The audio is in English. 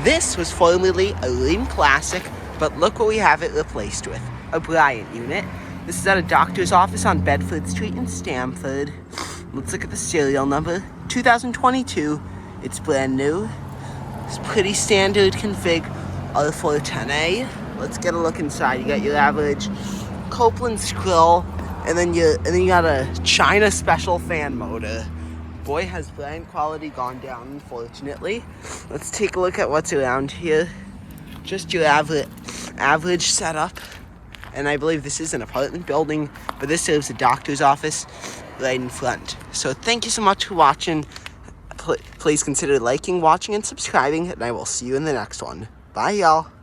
This was formerly a Rheem Classic, but look what we have it replaced with, a Bryant unit. This is at a doctor's office on Bedford Street in Stamford. Let's look at the serial number, 2022. It's brand new. It's pretty standard config, R410A. Let's get a look inside. You got your average Copeland scroll, and then you got a China special fan motor. Boy, has Bryant quality gone down, unfortunately. Let's take a look at what's around here. Just your average setup. And I believe this is an apartment building, but this serves a doctor's office right in front. So thank you so much for watching. Please consider liking, watching, and subscribing, and I will see you in the next one. Bye, y'all.